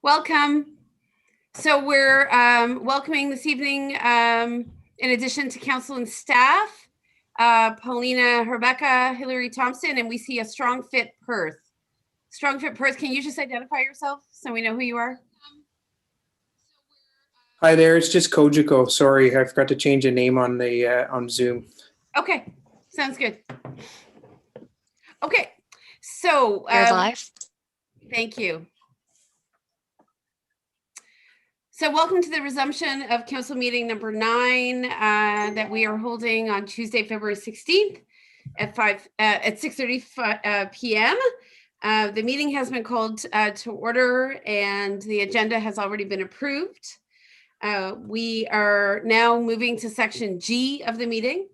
Welcome. So we're welcoming this evening, in addition to council and staff, Paulina Rebecca, Hillary Thompson, and we see a Strong Fit Perth. Strong Fit Perth, can you just identify yourself so we know who you are? Hi there, it's just Kojiko. Sorry, I forgot to change a name on the on Zoom. Okay, sounds good. Okay, so We're live. thank you. So welcome to the resumption of council meeting number 9 that we are holding on Tuesday, February 16th at 6:30 p.m. The meeting has been called to order and the agenda has already been approved. We are now moving to section G of the meeting,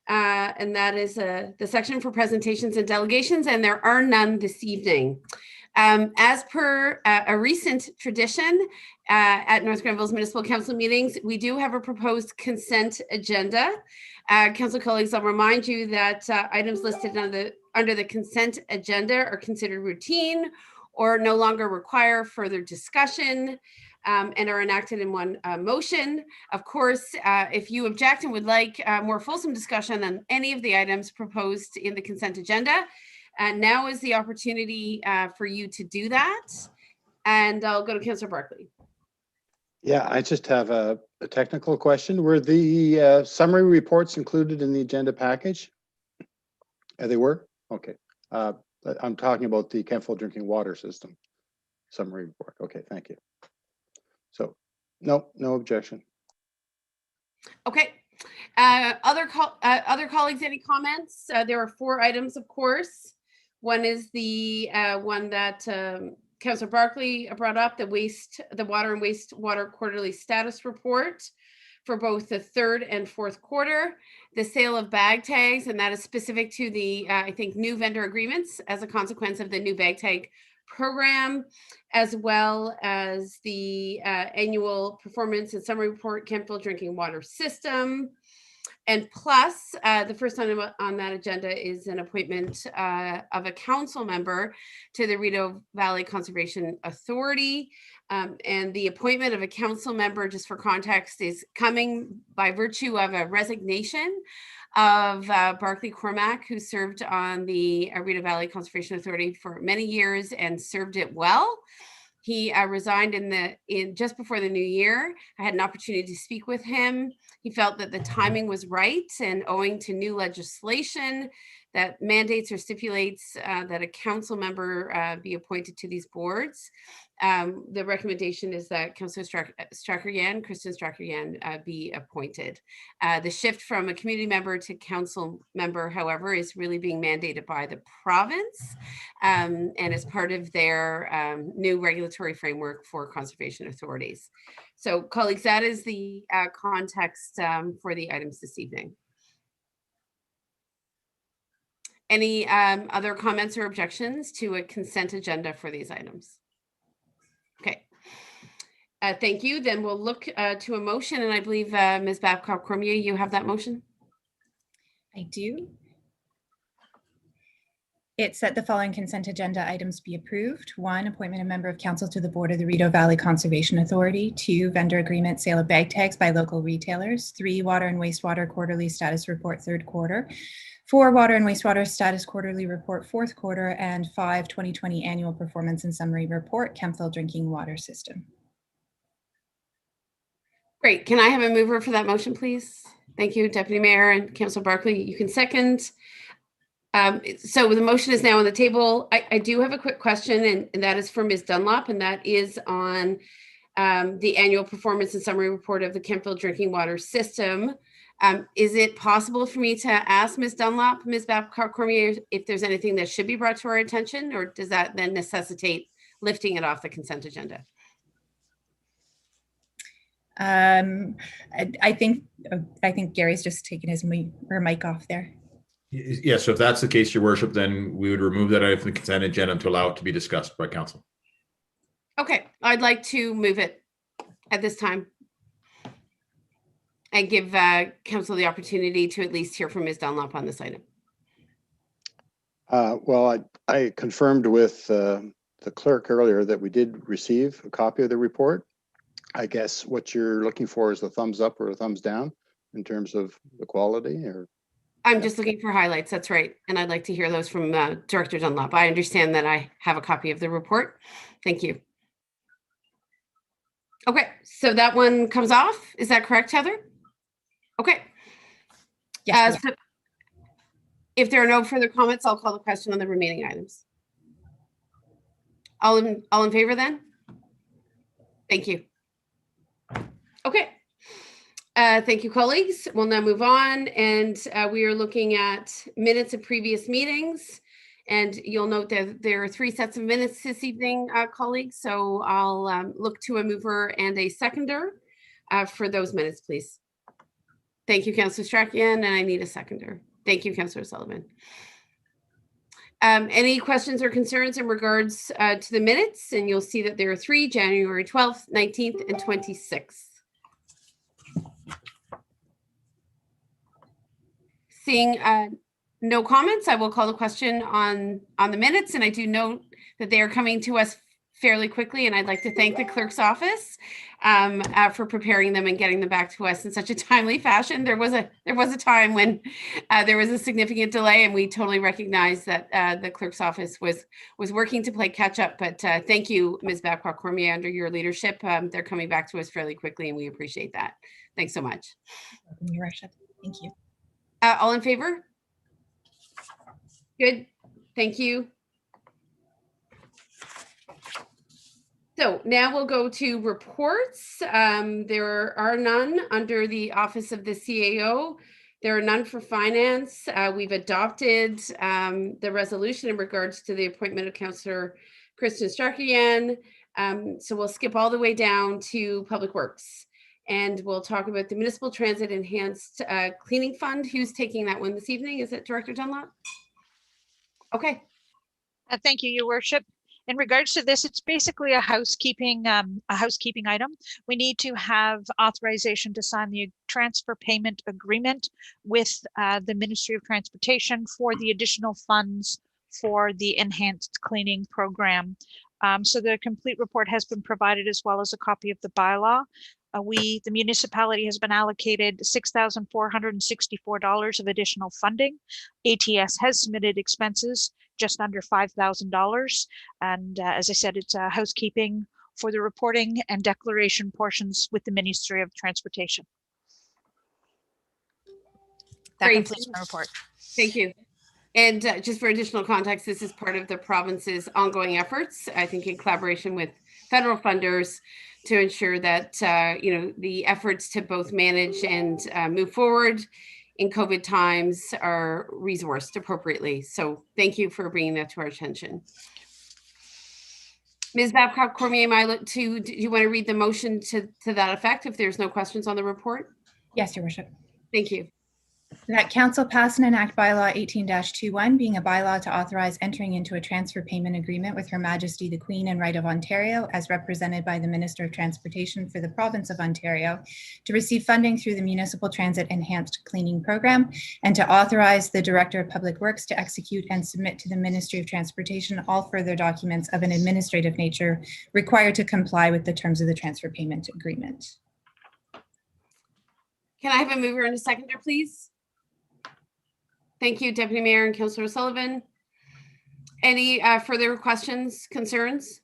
and that is the section for presentations and delegations, and there are none this evening. As per a recent tradition at North Grenville's Municipal Council meetings, we do have a proposed consent agenda. Council colleagues, I'll remind you that items listed under the consent agenda are considered routine or no longer require further discussion and are enacted in one motion. Of course, if you object and would like more fulsome discussion on any of the items proposed in the consent agenda, now is the opportunity for you to do that. And I'll go to Councillor Barkley. Yeah, I just have a technical question. Were the summary reports included in the agenda package? They were? Okay. I'm talking about the Kemptville drinking water system summary report. Okay, thank you. So, no objection. Okay. Other colleagues, any comments? There are 4 items, of course. One is the one that Councillor Barkley brought up, the water and wastewater quarterly status report for both the 3rd and 4th quarter, the sale of bag tags, and that is specific to the, I think, new vendor agreements as a consequence of the new bag tag program, as well as the annual performance and summary report, Kemptville drinking water system. And plus, the first item on that agenda is an appointment of a council member to the Rideau Valley Conservation Authority. And the appointment of a council member, just for context, is coming by virtue of a resignation of Barclay Cormack, who served on the Rideau Valley Conservation Authority for many years and served it well. He resigned in just before the new year. I had an opportunity to speak with him. He felt that the timing was right, and owing to new legislation that mandates or stipulates that a council member be appointed to these boards, the recommendation is that Councillor Kristen Strachan be appointed. The shift from a community member to council member, however, is really being mandated by the province and as part of their new regulatory framework for conservation authorities. So, colleagues, that is the context for the items this evening. Any other comments or objections to a consent agenda for these items? Okay. Thank you. Then we'll look to a motion, and I believe Ms. Babcock-Cormier, you have that motion? I do. It's that the following consent agenda items be approved. 1, appointment of member of council to the board of the Rideau Valley Conservation Authority. 2, vendor agreement, sale of bag tags by local retailers. 3, water and wastewater quarterly status report 3rd quarter. 4, water and wastewater status quarterly report 4th quarter. And 5, 2020 annual performance and summary report, Kemptville drinking water system. Great. Can I have a mover for that motion, please? Thank you, Deputy Mayor and Councillor Barkley. You can second. So the motion is now on the table. I do have a quick question, and that is for Ms. Dunlop, and that is on the annual performance and summary report of the Kemptville drinking water system. Is it possible for me to ask Ms. Dunlop, Ms. Babcock-Cormier, if there's anything that should be brought to our attention, or does that then necessitate lifting it off the consent agenda? I think Gary's just taken his mic off there. Yes, so if that's the case, Your Worship, then we would remove that item from the consent agenda to allow it to be discussed by council. Okay, I'd like to move it at this time and give council the opportunity to at least hear from Ms. Dunlop on this item. Well, I confirmed with the clerk earlier that we did receive a copy of the report. I guess what you're looking for is a thumbs up or a thumbs down in terms of the quality, or? I'm Yeah. just looking for highlights. That's right. And I'd like to hear those from Director Dunlop. I understand that I have a copy of the report. Thank you. Okay, so that one comes off. Is that correct, Heather? Okay. Yes, So if there are no further comments, I'll call the question on the remaining items. All in favor then? Thank you. Okay. Thank you, colleagues. We'll now move on, and we are looking at minutes of previous meetings. And you'll note that there are 3 sets of minutes this evening, colleagues. So I'll look to a mover and a seconder for those minutes, please. Thank you, Councillor Strakian, and I need a seconder. Thank you, Councillor Sullivan. Any questions or concerns in regards to the minutes? And you'll see that there are 3, January 12th, 19th, and 26th. Seeing no comments, I will call the question on the minutes, and I do note that they are coming to us fairly quickly, and I'd like to thank the clerk's office for preparing them and getting them back to us in such a timely fashion. There was a time when there was a significant delay, and we totally recognize that the clerk's office was working to play catch up. But thank you, Ms. Babcock Cormier, under your leadership. They're coming back to us fairly quickly, and we appreciate that. Thanks so much. Your Worship. Thank you. All in favor? Good. Thank you. So now we'll go to reports. There are none under the Office of the CAO. There are none for finance. We've adopted the resolution in regards to the appointment of Councillor Kristen Starkian. So we'll skip all the way down to Public Works. And we'll talk about the Municipal Transit Enhanced Cleaning Fund. Who's taking that one this evening? Is it Director Dunlop? Okay. Thank you, Your Worship. In regards to this, it's basically a housekeeping item. We need to have authorization to sign the transfer payment agreement with the Ministry of Transportation for the additional funds for the enhanced cleaning program. So the complete report has been provided, as well as a copy of the bylaw. The municipality has been allocated $6,464 of additional funding. ATS has submitted expenses just under $5,000. And as I said, it's housekeeping for the reporting and declaration portions with the Ministry of Transportation. That Great. completes my report. Thank you. And just for additional context, this is part of the province's ongoing efforts, I think in collaboration with federal funders, to ensure that the efforts to both manage and move forward in COVID times are resourced appropriately. So thank you for bringing that to our attention. Ms. Babcock Cormier, do you want to read the motion to that effect if there's no questions on the report? Yes, Your Worship. Thank you. That Council pass and enact bylaw 18-21, being a bylaw to authorize entering into a transfer payment agreement with Her Majesty the Queen and Right of Ontario, as represented by the Minister of Transportation for the Province of Ontario, to receive funding through the Municipal Transit Enhanced Cleaning Program, and to authorize the Director of Public Works to execute and submit to the Ministry of Transportation all further documents of an administrative nature required to comply with the terms of the transfer payment agreement. Can I have a mover and a seconder, please? Thank you, Deputy Mayor and Councillor Sullivan. Any further questions, concerns?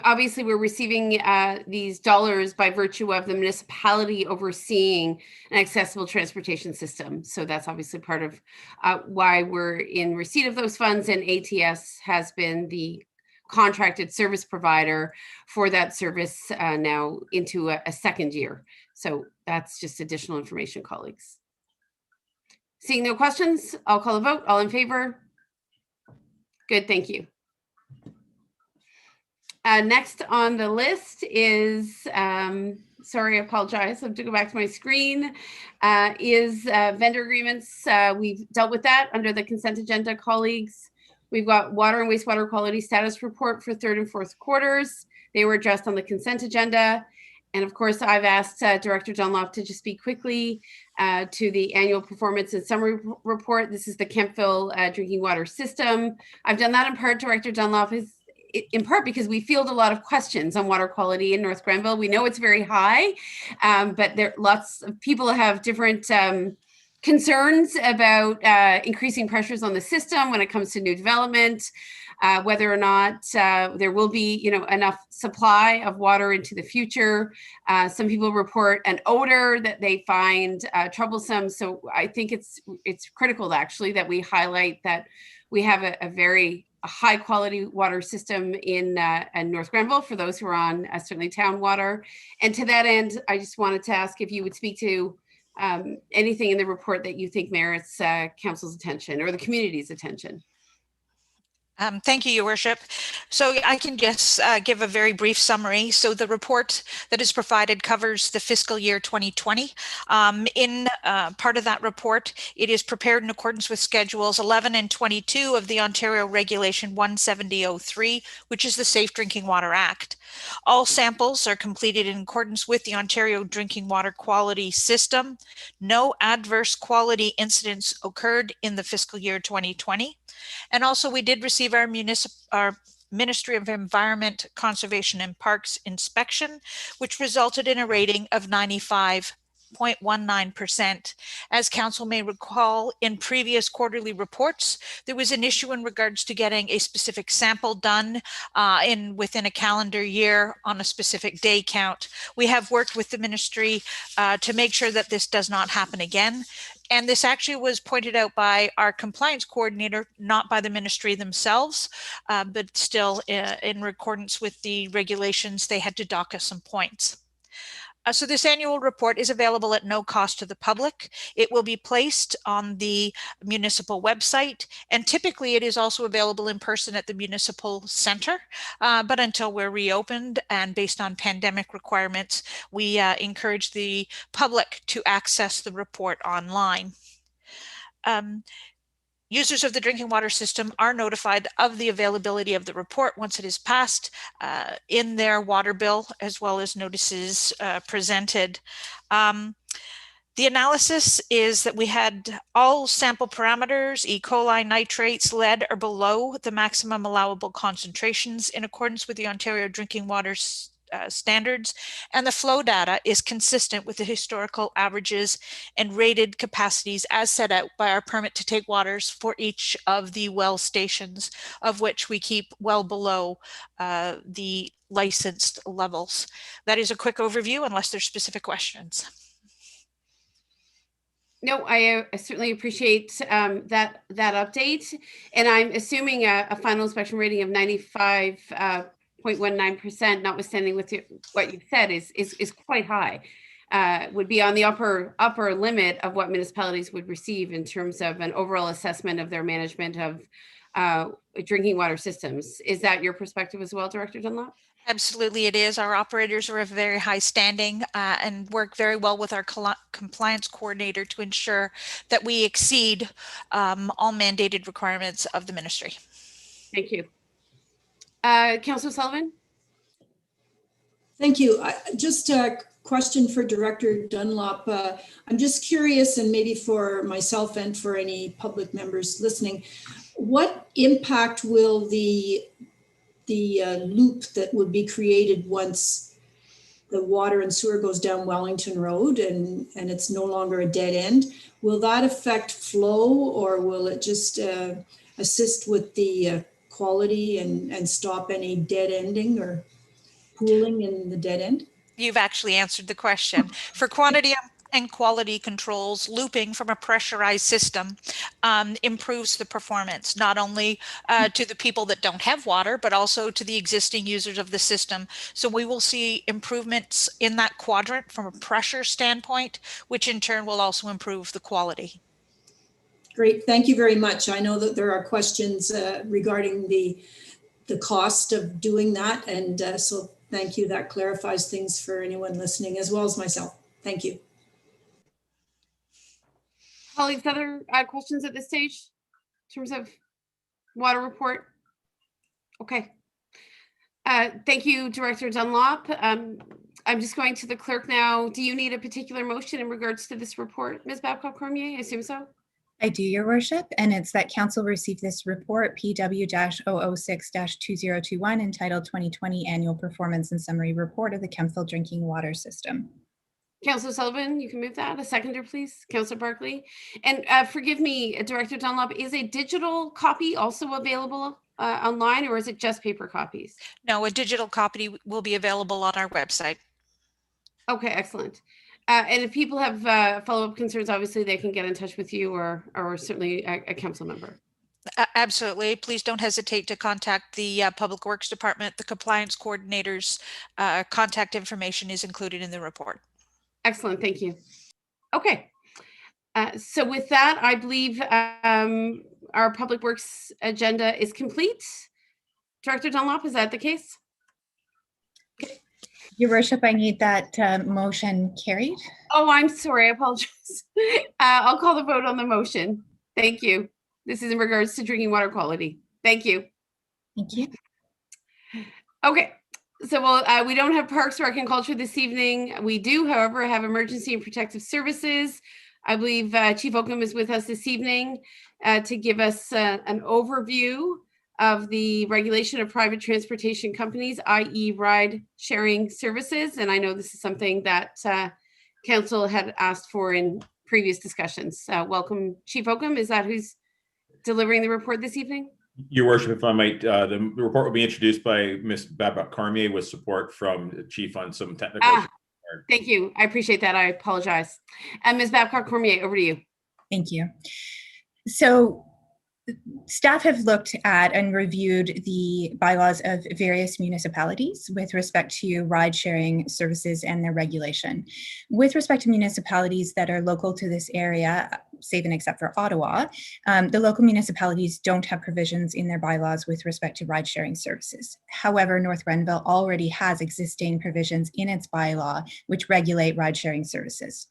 Obviously, we're receiving these dollars by virtue of the municipality overseeing an accessible transportation system. So that's obviously part of why we're in receipt of those funds, and ATS has been the contracted service provider for that service now into a second year. So that's just additional information, colleagues. Seeing no questions, I'll call a vote. All in favor? Good, thank you. Next on the list is, sorry, I apologize. I have to go back to my screen, is vendor agreements. We've dealt with that under the consent agenda, colleagues. We've got water and wastewater quality status report for third and fourth quarters. They were addressed on the consent agenda. And of course, I've asked Director Dunlop to just speak quickly to the annual performance and summary report. This is the Kemptville drinking water system. I've done that in part. Director Dunlop in part because we field a lot of questions on water quality in North Grenville. We know it's very high, but there lots of people have different concerns about increasing pressures on the system when it comes to new development, whether or not there will be, enough supply of water into the future. Some people report an odor that they find troublesome. So I think it's critical actually that we highlight that we have a very high quality water system in North Grenville for those who are on certainly town water. And to that end, I just wanted to ask if you would speak to anything in the report that you think merits council's attention or the community's attention. Thank you, Your Worship. So I can just give a very brief summary. So the report that is provided covers the fiscal year 2020. In part of that report, it is prepared in accordance with Schedules 11 and 22 of the Ontario Regulation 17003, which is the Safe Drinking Water Act. All samples are completed in accordance with the Ontario Drinking Water Quality System. No adverse quality incidents occurred in the fiscal year 2020. And also we did receive our Ministry of Environment, Conservation and Parks inspection, which resulted in a rating of 95.19%. As council may recall, in previous quarterly reports, there was an issue in regards to getting a specific sample done within a calendar year on a specific day count. We have worked with the ministry to make sure that this does not happen again. And this actually was pointed out by our compliance coordinator, not by the ministry themselves, but still in accordance with the regulations, they had to dock us some points. So this annual report is available at no cost to the public. It will be placed on the municipal website, and typically it is also available in person at the municipal center. But until we're reopened and based on pandemic requirements, we encourage the public to access the report online. Users of the drinking water system are notified of the availability of the report once it is passed in their water bill, as well as notices presented. The analysis is that we had all sample parameters, E. coli, nitrates, lead are below the maximum allowable concentrations in accordance with the Ontario Drinking Water standards, and the flow data is consistent with the historical averages and rated capacities as set out by our permit to take waters for each of the well stations, of which we keep well below the licensed levels. That is a quick overview unless there's specific questions. No, I certainly appreciate that update, and I'm assuming a final inspection rating of 95.19%, notwithstanding with what you've said, is quite high. Would be on the upper limit of what municipalities would receive in terms of an overall assessment of their management of drinking water systems. Is that your perspective as well, Director Dunlop? Absolutely, it is. Our operators are of very high standing and work very well with our compliance coordinator to ensure that we exceed all mandated requirements of the ministry. Thank you. Councillor Sullivan? Thank you. Just a question for Director Dunlop. I'm just curious, and maybe for myself and for any public members listening, what impact will the loop that would be created once the water and sewer goes down Wellington Road and it's no longer a dead end, will that affect flow, or will it just assist with the quality and stop any dead ending or pooling in the dead end? You've actually answered the question. For quantity and quality controls, looping from a pressurized system improves the performance, not only to the people that don't have water, but also to the existing users of the system. So we will see improvements in that quadrant from a pressure standpoint, which in turn will also improve the quality. Great, thank you very much. I know that there are questions regarding the cost of doing that, and so thank you. That clarifies things for anyone listening as well as myself. Thank you. Colleagues, other questions at this stage in terms of water report? Okay. Thank you, Director Dunlop. I'm just going to the clerk now. Do you need a particular motion in regards to this report, Ms. Babcock-Cormier? I assume so. I do, Your Worship, and it's that Council received this report, PW-006-2021, entitled 2020 Annual Performance and Summary Report of the Kemptville Drinking Water System. Councillor Sullivan, you can move that. A seconder, please. Councillor Barkley. And forgive me, Director Dunlop, is a digital copy also available online, or is it just paper copies? No, a digital copy will be available on our website. Okay, excellent. And if people have follow-up concerns, obviously they can get in touch with you or certainly a council member. Absolutely. Please don't hesitate to contact the Public Works Department. The compliance coordinators' contact information is included in the report. Excellent, thank you. Okay, so with that, I believe our Public Works agenda is complete. Director Dunlop, is that the case? Your Worship, I need that motion carried. Oh, I'm sorry, I apologize. I'll call the vote on the motion. Thank you. This is in regards to drinking water quality. Thank you. Thank you. Okay, so we don't have Parks, Rec and Culture this evening. We do, however, have Emergency and Protective Services. I believe Chief Oakham is with us this evening to give us an overview of the regulation of private transportation companies, i.e. ride sharing services. And I know this is something that Council had asked for in previous discussions. Welcome, Chief Oakham. Is that who's delivering the report this evening? Your Worship, if I might, the report will be introduced by Ms. Babcock Cormier with support from the Chief on some technical issues. Thank you. I appreciate that. I apologize. And Ms. Babcock Cormier, over to you. Thank you. So staff have looked at and reviewed the bylaws of various municipalities with respect to ride sharing services and their regulation. With respect to municipalities that are local to this area, save and except for Ottawa, the local municipalities don't have provisions in their bylaws with respect to ride sharing services. However, North Grenville already has existing provisions in its bylaw which regulate ride sharing services.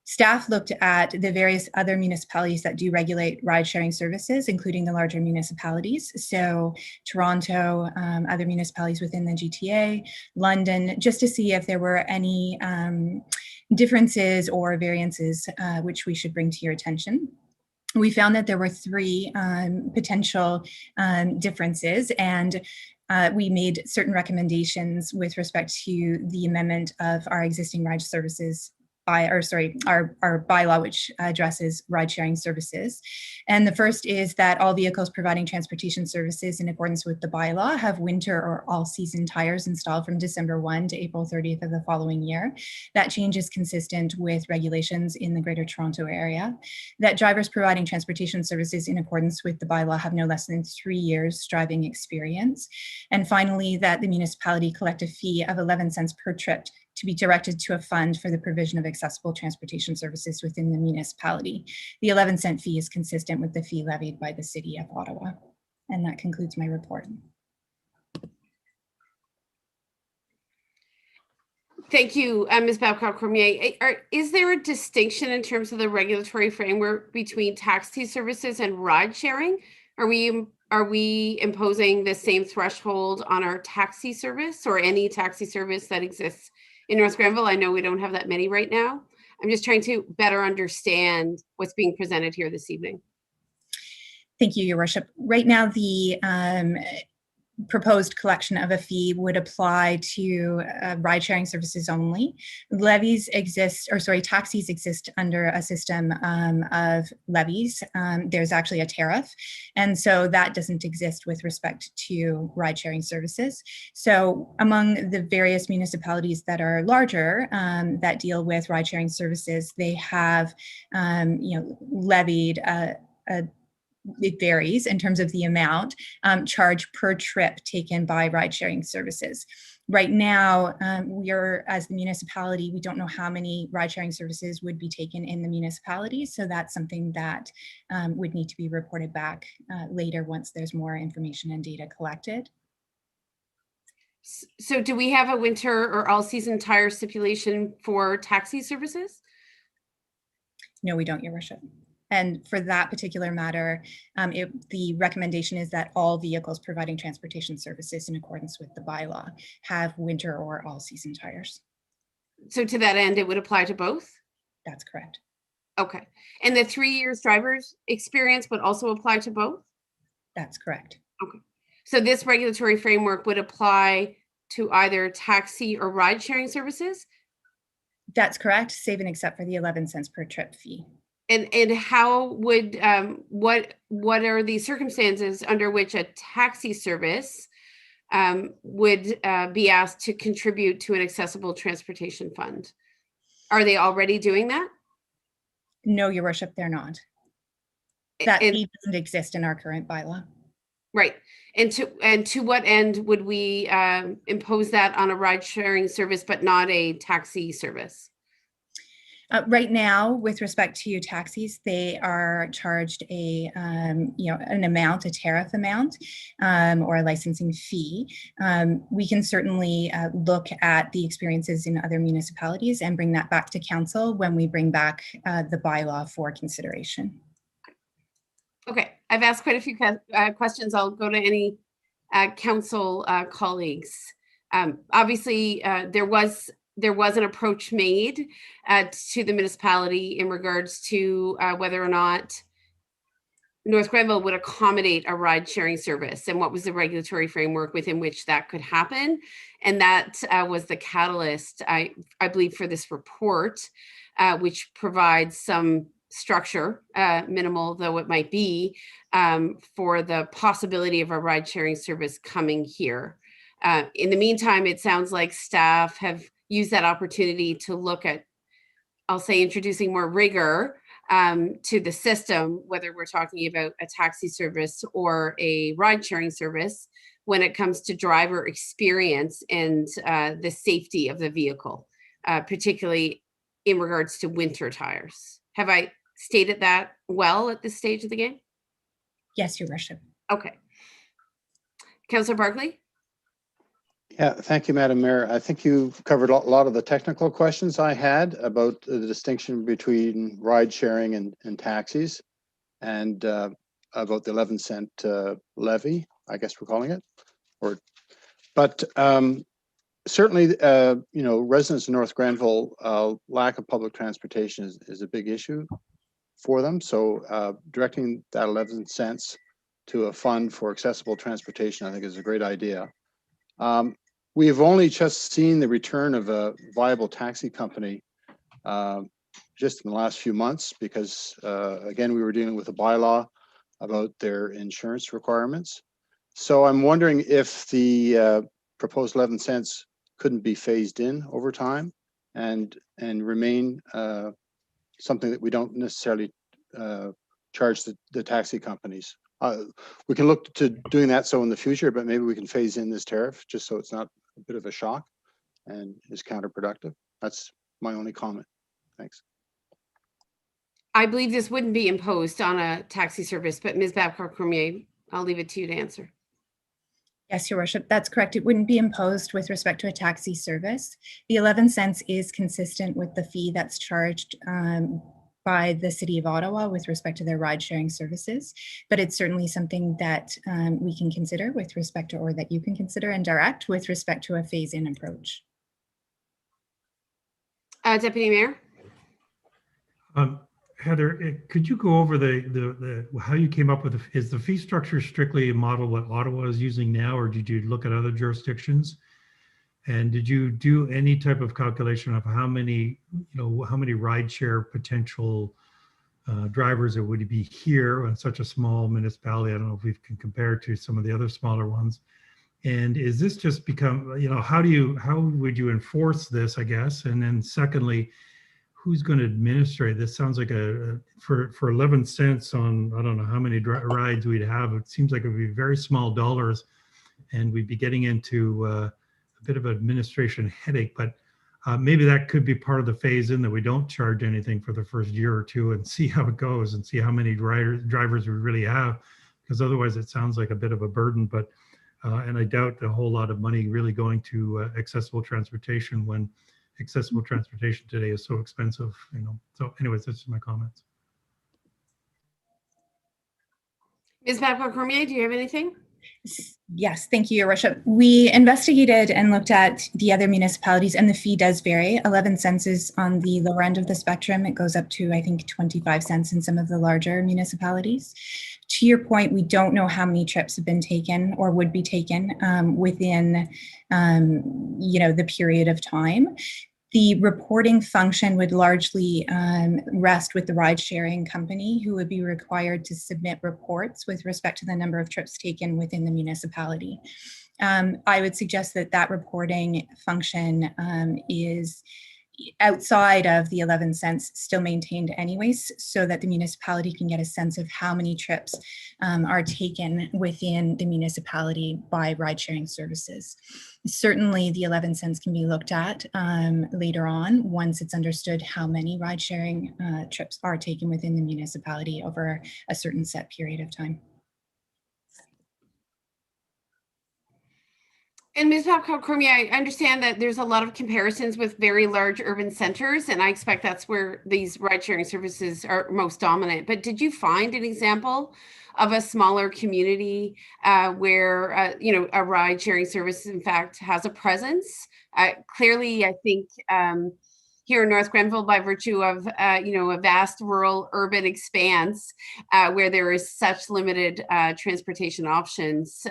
Staff looked at the various other municipalities that do regulate ride-sharing services, including the larger municipalities. So Toronto, other municipalities within the GTA, London, just to see if there were any differences or variances which we should bring to your attention. We found that there were three potential differences, and we made certain recommendations with respect to the amendment of our existing ride services our bylaw, which addresses ride-sharing services. And the first is that all vehicles providing transportation services in accordance with the bylaw have winter or all-season tires installed from December 1 to April 30th of the following year. That change is consistent with regulations in the Greater Toronto Area. That drivers providing transportation services in accordance with the bylaw have no less than 3 years driving experience. And finally, that the municipality collect a fee of 11 cents per trip to be directed to a fund for the provision of accessible transportation services within the municipality. The 11-cent fee is consistent with the fee levied by the City of Ottawa. And that concludes my report. Thank you, Ms. Babcock Cormier. Is there a distinction in terms of the regulatory framework between taxi services and ride sharing? Are we imposing the same threshold on our taxi service or any taxi service that exists in North Grenville? I know we don't have that many right now. I'm just trying to better understand what's being presented here this evening. Thank you, Your Worship. Right now, the proposed collection of a fee would apply to ride-sharing services only. Levies exist, or sorry, taxis exist under a system of levies. There's actually a tariff, and so that doesn't exist with respect to ride-sharing services. So among the various municipalities that are larger that deal with ride-sharing services, they have levied it varies in terms of the amount charged per trip taken by ride-sharing services. Right now, as the municipality, we don't know how many ride-sharing services would be taken in the municipality, so that's something that would need to be reported back later once there's more information and data collected. So do we have a winter or all-season tire stipulation for taxi services? No, we don't, Your Worship. And for that particular matter, the recommendation is that all vehicles providing transportation services in accordance with the bylaw have winter or all-season tires. So to that end, it would apply to both? That's correct. Okay. And the 3 years driver's experience would also apply to both? That's correct. So this regulatory framework would apply to either taxi or ride sharing services? That's correct, save and except for the 11 cents per trip fee. And how would, what are the circumstances under which a taxi service would be asked to contribute to an accessible transportation fund? Are they already doing that? No, your worship, they're not. That And- fee doesn't exist in our current bylaw. Right. And to what end would we impose that on a ride sharing service, but not a taxi service? Right now, with respect to taxis, they are charged a, an amount, a tariff amount, or a licensing fee. We can certainly look at the experiences in other municipalities and bring that back to council when we bring back the bylaw for consideration. Okay, I've asked quite a few questions. I'll go to any council colleagues. Obviously, there was an approach made to the municipality in regards to whether or not North Grenville would accommodate a ride sharing service and what was the regulatory framework within which that could happen. And that was the catalyst, I believe, for this report, which provides some structure, minimal though it might be, for the possibility of a ride sharing service coming here. In the meantime, it sounds like staff have used that opportunity to look at, I'll say, introducing more rigor to the system, whether we're talking about a taxi service or a ride sharing service, when it comes to driver experience and the safety of the vehicle, particularly in regards to winter tires. Have I stated that well at this stage of the game? Yes, your worship. Okay. Councillor Barkley? Yeah, thank you, Madam Mayor. I think you've covered a lot of the technical questions I had about the distinction between ride sharing and taxis, and about the 11 cent levy, I guess we're calling it. But certainly, residents of North Grenville, lack of public transportation is a big issue for them. So directing that 11 cents to a fund for accessible transportation, I think, is a great idea. We have only just seen the return of a viable taxi company just in the last few months because, again, we were dealing with a bylaw about their insurance requirements. So I'm wondering if the proposed 11 cents couldn't be phased in over time and remain something that we don't necessarily charge the taxi companies. We can look to doing that so in the future, but maybe we can phase in this tariff just so it's not a bit of a shock and is counterproductive. That's my only comment. Thanks. I believe this wouldn't be imposed on a taxi service, but Ms. Babcock-Cormier, I'll leave it to you to answer. Yes, your worship, that's correct. It wouldn't be imposed with respect to a taxi service. The 11 cents is consistent with the fee that's charged by the City of Ottawa with respect to their ride sharing services, but it's certainly something that we can consider with respect to, or that you can consider and direct with respect to a phase-in approach. Deputy Mayor? Heather, could you go over the how you came up with is the fee structure strictly a model what Ottawa is using now, or did you look at other jurisdictions? And did you do any type of calculation of how many rideshare potential drivers there would be here in such a small municipality? I don't know if we can compare to some of the other smaller ones. And is this just become, how would you enforce this, I guess? And then secondly, who's going to administrate this? Sounds like for 11 cents on, I don't know how many rides we'd have. It seems like it would be very small dollars and we'd be getting into a bit of an administration headache, but maybe that could be part of the phase in that we don't charge anything for the first year or two and see how it goes and see how many drivers we really have, because otherwise it sounds like a bit of a burden. But and I doubt a whole lot of money really going to accessible transportation when accessible transportation today is so expensive, So anyways, that's my comments. Ms. Babcock-Cormier, do you have anything? Yes, thank you, Your Worship. We investigated and looked at the other municipalities, and the fee does vary. 11 cents is on the lower end of the spectrum. It goes up to, I think, 25 cents in some of the larger municipalities. To your point, we don't know how many trips have been taken or would be taken within, the period of time. The reporting function would largely rest with the ride-sharing company, who would be required to submit reports with respect to the number of trips taken within the municipality. I would suggest that that reporting function is outside of the 11 cents still maintained anyways, so that the municipality can get a sense of how many trips are taken within the municipality by ride-sharing services. Certainly the 11 cents can be looked at later on once it's understood how many ride-sharing trips are taken within the municipality over a certain set period of time. And Ms. Cormier, I understand that there's a lot of comparisons with very large urban centers, and I expect that's where these ride-sharing services are most dominant. But did you find an example of a smaller community where, a ride-sharing service, in fact, has a presence? Clearly, I think here in North Grenville, by virtue of, a vast rural urban expanse where there is such limited transportation options,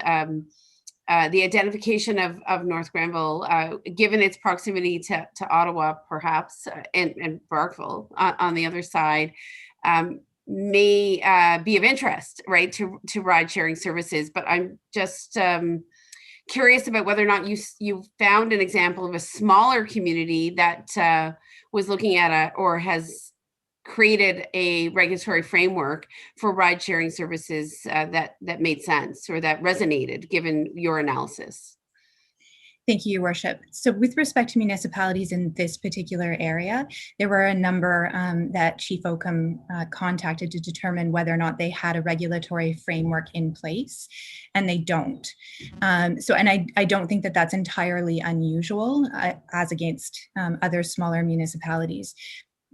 the identification of North Grenville, given its proximity to Ottawa, perhaps, and Barkville on the other side, may be of interest, right, to ride-sharing services. But I'm just curious about whether or not you found an example of a smaller community that was looking at or has created a regulatory framework for ride-sharing services that made sense or that resonated given your analysis. Thank you, Your Worship. So with respect to municipalities in this particular area, there were a number that Chief Oakham contacted to determine whether or not they had a regulatory framework in place, and they don't. And I don't think that that's entirely unusual as against other smaller municipalities.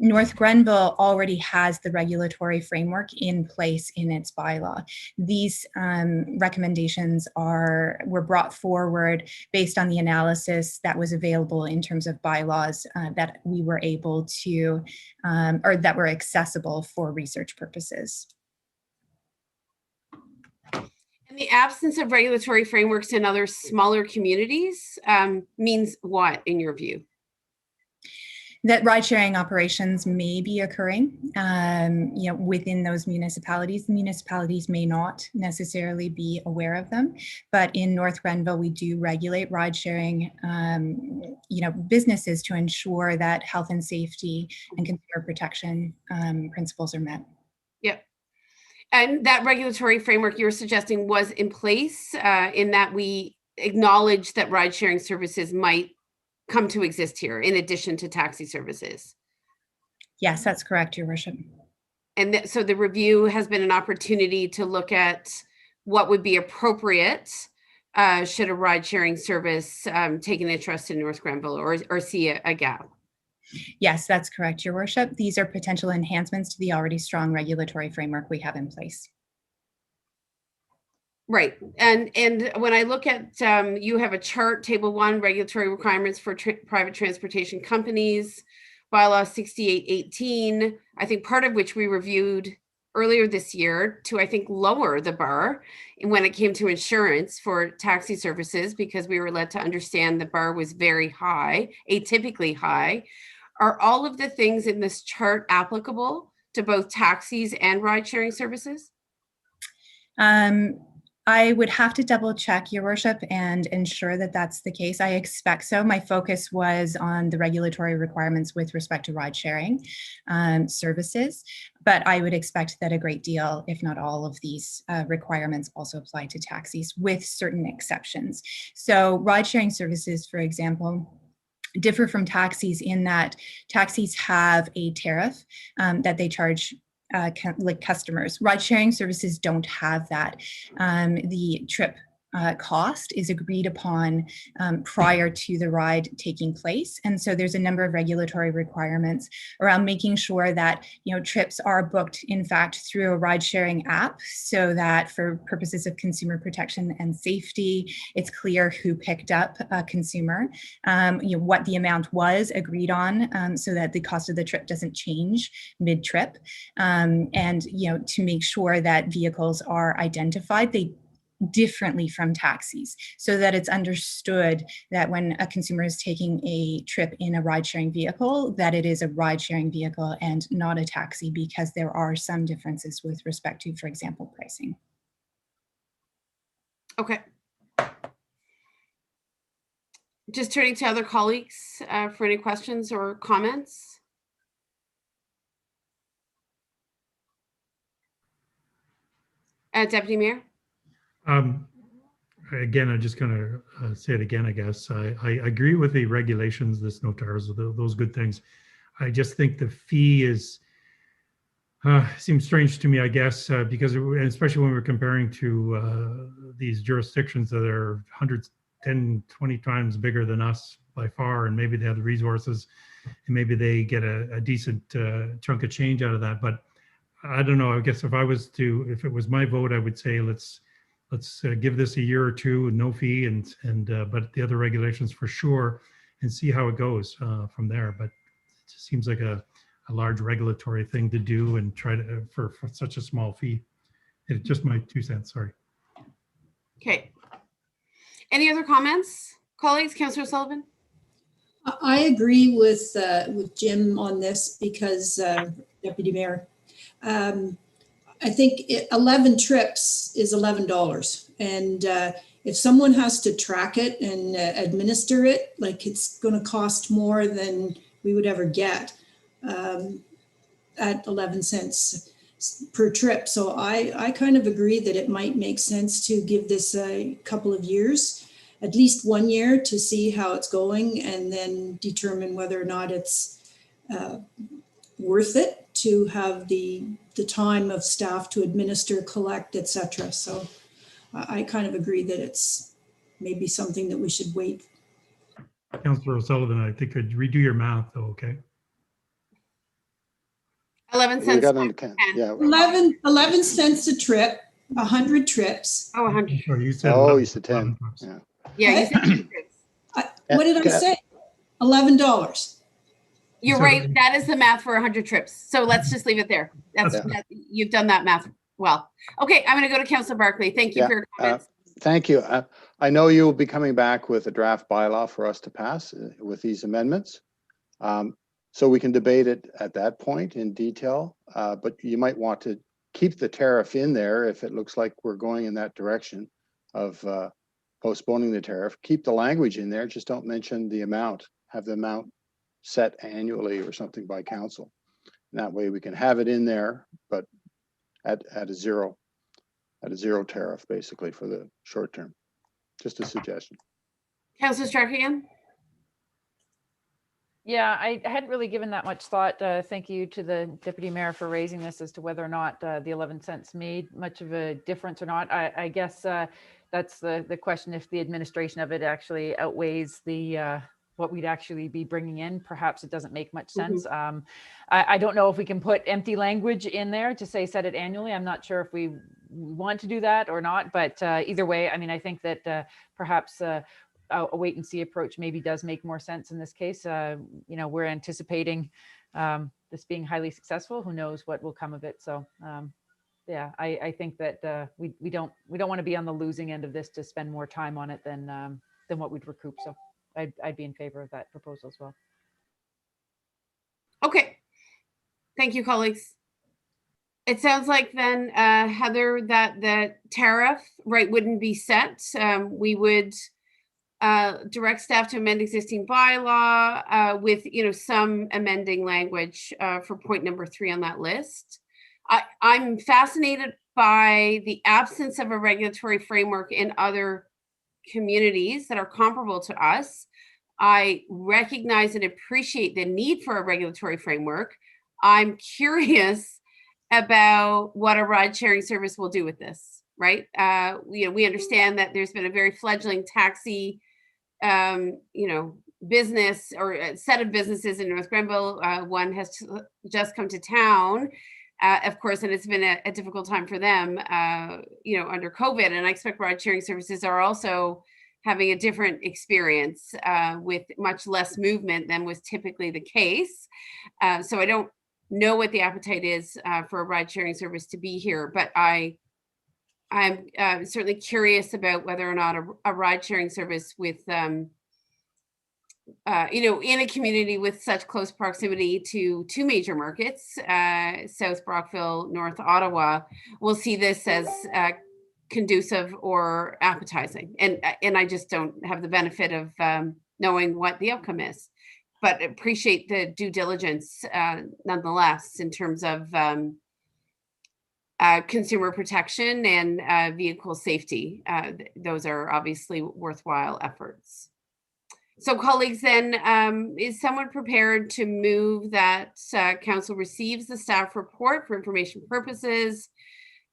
North Grenville already has the regulatory framework in place in its bylaw. These recommendations were brought forward based on the analysis that was available in terms of bylaws that we were able to, or that were accessible for research purposes. And the absence of regulatory frameworks in other smaller communities means what, in your view? That ride-sharing operations may be occurring, within those municipalities. The municipalities may not necessarily be aware of them, but in North Grenville, we do regulate ride-sharing, businesses to ensure that health and safety and consumer protection principles are met. Yep. And that regulatory framework you're suggesting was in place in that we acknowledge that ride-sharing services might come to exist here in addition to taxi services. Yes, that's correct, Your Worship. And so the review has been an opportunity to look at what would be appropriate should a ride-sharing service take an interest in North Grenville or see a gap. Yes, that's correct, Your Worship. These are potential enhancements to the already strong regulatory framework we have in place. Right. And when I look at, you have a chart, table 1, regulatory requirements for private transportation companies, bylaw 6818, I think part of which we reviewed earlier this year to, I think, lower the bar when it came to insurance for taxi services, because we were led to understand the bar was very high, atypically high. Are all of the things in this chart applicable to both taxis and ride-sharing services? I would have to double check, Your Worship, and ensure that that's the case. I expect so. My focus was on the regulatory requirements with respect to ride-sharing services, but I would expect that a great deal, if not all of these requirements also apply to taxis with certain exceptions. So ride-sharing services, for example, differ from taxis in that taxis have a tariff that they charge like customers. Ride-sharing services don't have that. The trip cost is agreed upon prior to the ride taking place. And so there's a number of regulatory requirements around making sure that, trips are booked, in fact, through a ride sharing app, so that for purposes of consumer protection and safety, it's clear who picked up a consumer, what the amount was agreed on, so that the cost of the trip doesn't change mid-trip, and to make sure that vehicles are identified differently from taxis, so that it's understood that when a consumer is taking a trip in a ride-sharing vehicle, that it is a ride-sharing vehicle and not a taxi, because there are some differences with respect to, for example, pricing. Okay. Just turning to other colleagues for any questions or comments. Deputy Mayor? Again, I'm just going to say it again, I guess. I agree with the regulations, the snow tires, those good things. I just think the fee seems strange to me, I guess, because especially when we're comparing to these jurisdictions that are 110, 20 times bigger than us by far, and maybe they have the resources, and maybe they get a decent chunk of change out of that. But I don't know. I guess if it was my vote, I would say let's give this a year or two, no fee, but the other regulations for sure, and see how it goes from there. But it just seems like a large regulatory thing to do and try to for such a small fee. It's just my 2 cents. Sorry. Okay. Any other comments, colleagues? Councillor Sullivan? I agree with Jim on this because, Deputy Mayor, I think 11 trips is $11. And if someone has to track it and administer it, like, it's going to cost more than we would ever get at 11 cents per trip. So I kind of agree that it might make sense to give this a couple of years, at least 1 year, to see how it's going, and then determine whether or not it's worth it to have the time of staff to administer, collect, etc. So I kind of agree that it's maybe something that we should wait. Councillor O'Sullivan, I think I'd redo your math though, okay? 11 We cents. got on the yeah. 11 cents a trip, 100 trips. Oh, 100. Sorry, you said. Oh, 11, you said 10. 11 bucks. Yeah. Yeah, you said 100 trips. What did I say? $11. You're So- right. That is the math for 100 trips. So let's just leave it there. You've done that math well. Okay, I'm going to go to Councillor Barclay. Thank you Yeah, for your comments. Thank you. I know you will be coming back with a draft bylaw for us to pass with these amendments. So we can debate it at that point in detail, but you might want to keep the tariff in there if it looks like we're going in that direction of postponing the tariff. Keep the language in there, just don't mention the amount. Have the amount set annually or something by council. And that way we can have it in there, but at a zero tariff, basically, for the short term. Just a suggestion. Councillor Strachan? Yeah, I hadn't really given that much thought. Thank you to the Deputy Mayor for raising this as to whether or not the 11 cents made much of a difference or not. I guess that's the question, if the administration of it actually outweighs the what we'd actually be bringing in. Perhaps it doesn't make much sense. I don't know if we can put empty language in there to say set it annually. I'm not sure if we want to do that or not, but either way, I mean, I think that perhaps a wait and see approach maybe does make more sense in this case. We're anticipating this being highly successful. Who knows what will come of it? So yeah, I think that we don't want to be on the losing end of this to spend more time on it than what we'd recoup. So I'd be in favor of that proposal as well. Okay. Thank you, colleagues. It sounds like then, Heather, that the tariff, right, wouldn't be set. We would direct staff to amend existing bylaw with, some amending language for point number 3 on that list. I'm fascinated by the absence of a regulatory framework in other communities that are comparable to us. I recognize and appreciate the need for a regulatory framework. I'm curious about what a ride sharing service will do with this. right? We understand that there's been a very fledgling taxi, business or a set of businesses in North Grenville. One has just come to town, of course, and it's been a difficult time for them, under COVID. And I expect ride sharing services are also having a different experience with much less movement than was typically the case. So I don't know what the appetite is for a ride sharing service to be here, but I'm certainly curious about whether or not a ride sharing service with, in a community with such close proximity to two major markets, South Brockville, North Ottawa, will see this as conducive or appetizing. And I just don't have the benefit of knowing what the outcome is, but appreciate the due diligence nonetheless in terms of consumer protection and vehicle safety. Those are obviously worthwhile efforts. So colleagues, then, is someone prepared to move that council receives the staff report for information purposes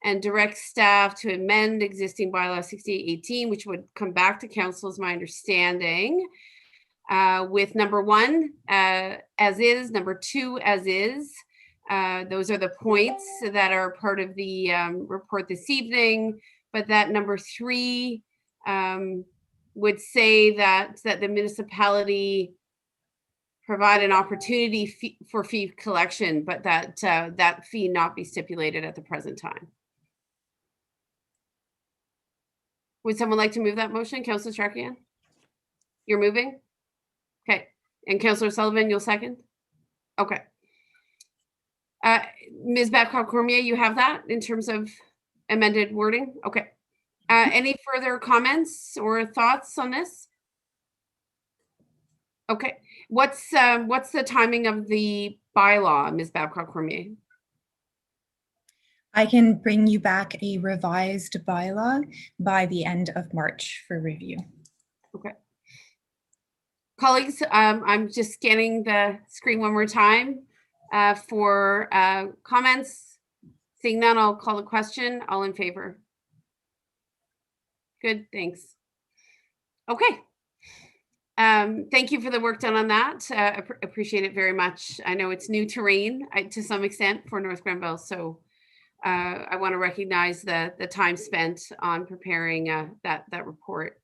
and direct staff to amend existing bylaw 6818, which would come back to council, is my understanding, with number 1 as is, number 2 as is. Those are the points that are part of the report this evening, but that number 3 would say that the municipality provide an opportunity for fee collection, but that that fee not be stipulated at the present time. Would someone like to move that motion? Councillor Strakian? You're moving? Okay. And Councillor Sullivan, you'll second? Okay. Ms. Babcock-Cormier, you have that in terms of amended wording? Okay. Any further comments or thoughts on this? Okay. What's the timing of the bylaw, Ms. Babcock-Cormier? I can bring you back a revised bylaw by the end of March for review. Okay. Colleagues, I'm just scanning the screen one more time for comments. Seeing none, I'll call the question. All in favor? Good, thanks. Okay. Thank you for the work done on that. Appreciate it very much. I know it's new terrain to some extent for North Grenville, so I want to recognize the time spent on preparing that report.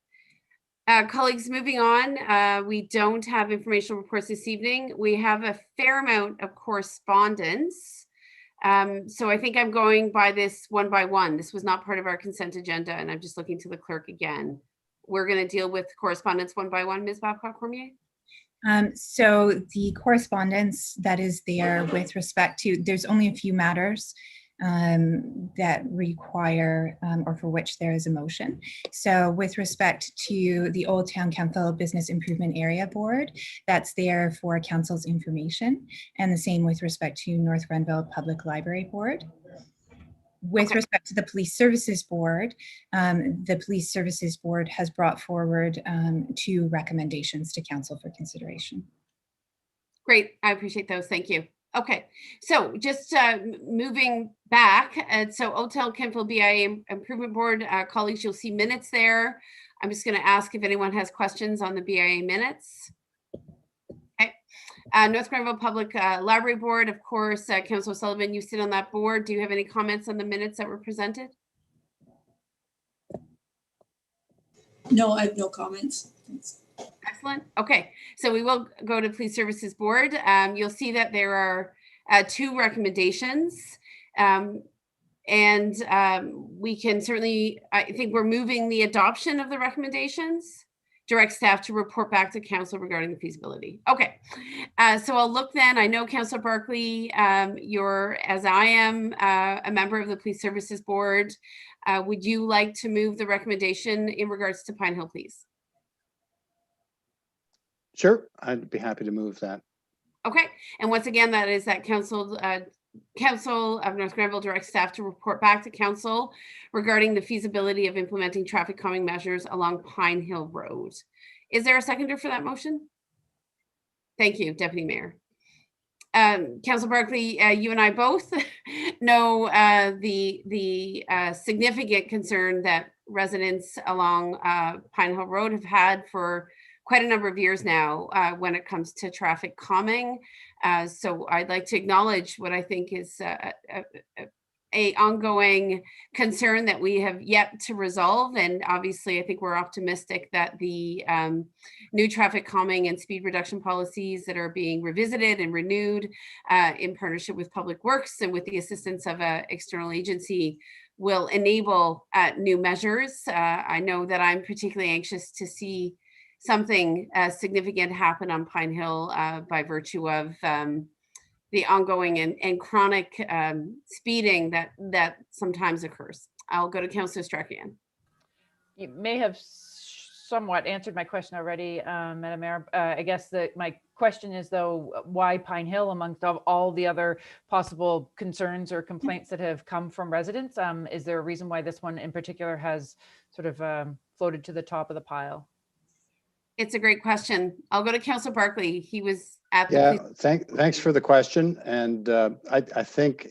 Colleagues, moving on, we don't have informational reports this evening. We have a fair amount of correspondence. So I think I'm going by this one by one. This was not part of our consent agenda, and I'm just looking to the clerk again. We're going to deal with correspondence one by one, Ms. Babcock-Cormier. So the correspondence that is there with respect to, there's only a few matters that require or for which there is a motion. So with respect to the Old Town Council Business Improvement Area Board, that's there for council's information, and the same with respect to North Grenville Public Library Board. With respect to the Police Services Board, the Police Services Board has brought forward 2 recommendations to council for consideration. Great, I appreciate those, thank you. Okay, so just moving back, so Old Town Council BIA Improvement Board, colleagues, you'll see minutes there. I'm just going to ask if anyone has questions on the BIA minutes. Okay, North Grenville Public Library Board, of course, Councillor Sullivan, you sit on that board. Do you have any comments on the minutes that were presented? No, I have no comments. Thanks. Excellent. Okay, so we will go to Police Services Board. You'll see that there are 2 recommendations, and we can certainly, I think we're moving the adoption of the recommendations, direct staff to report back to council regarding the feasibility. Okay, so I'll look then. I know Councillor Barkley, you're, as I am, a member of the Police Services Board. Would you like to move the recommendation in regards to Pine Hill, please? Sure, I'd be happy to move that. Okay, and once again, that is that Council of North Grenville direct staff to report back to council regarding the feasibility of implementing traffic calming measures along Pine Hill Road. Is there a seconder for that motion? Thank you, Deputy Mayor. Councillor Barkley, you and I both know the significant concern that residents along Pine Hill Road have had for quite a number of years now when it comes to traffic calming. So I'd like to acknowledge what I think is a ongoing concern that we have yet to resolve. And obviously, I think we're optimistic that the new traffic calming and speed reduction policies that are being revisited and renewed in partnership with Public Works and with the assistance of an external agency will enable new measures. I know that I'm particularly anxious to see something significant happen on Pine Hill by virtue of the ongoing and chronic speeding that sometimes occurs. I'll go to Councillor Strakian. You may have somewhat answered my question already, Madam Mayor. I guess that my question is, though, why Pine Hill amongst all the other possible concerns or complaints that have come from residents? Is there a reason why this one in particular has sort of floated to the top of the pile? It's a great question. I'll go to Councillor Barkley. He was at the Thanks for the question. And I think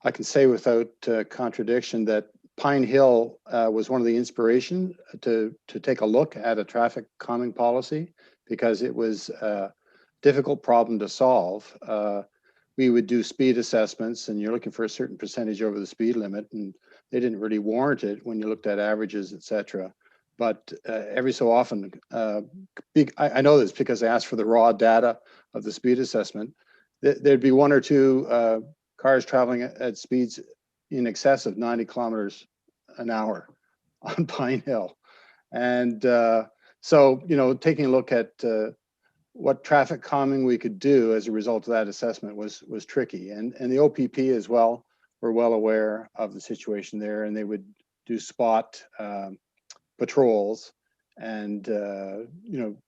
I can say without contradiction that Pine Hill was one of the inspiration to take a look at a traffic calming policy, because it was a difficult problem to solve. We would do speed assessments and you're looking for a certain percentage over the speed limit, and they didn't really warrant it when you looked at averages, etc. But every so often, I know this because I asked for the raw data of the speed assessment, there'd be one or two cars traveling at speeds in excess of 90 kilometers an hour on Pine Hill. And so, taking a look at what traffic calming we could do as a result of that assessment was tricky. And the OPP as well were well aware of the situation there, and they would do spot patrols. And,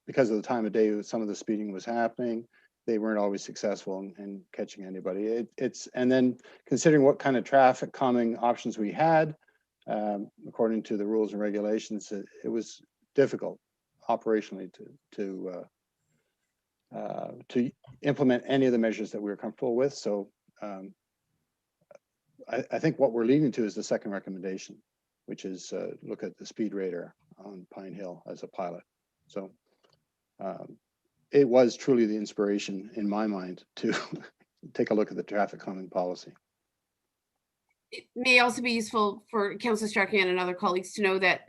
because of the time of day some of the speeding was happening, they weren't always successful in catching anybody. And then considering what kind of traffic calming options we had, according to the rules and regulations, it was difficult operationally to implement any of the measures that we were comfortable with. So I think what we're leading to is the second recommendation, which is look at the speed radar on Pine Hill as a pilot. So it was truly the inspiration in my mind to take a look at the traffic calming policy. It may also be useful for Councillor Strakian and other colleagues to know that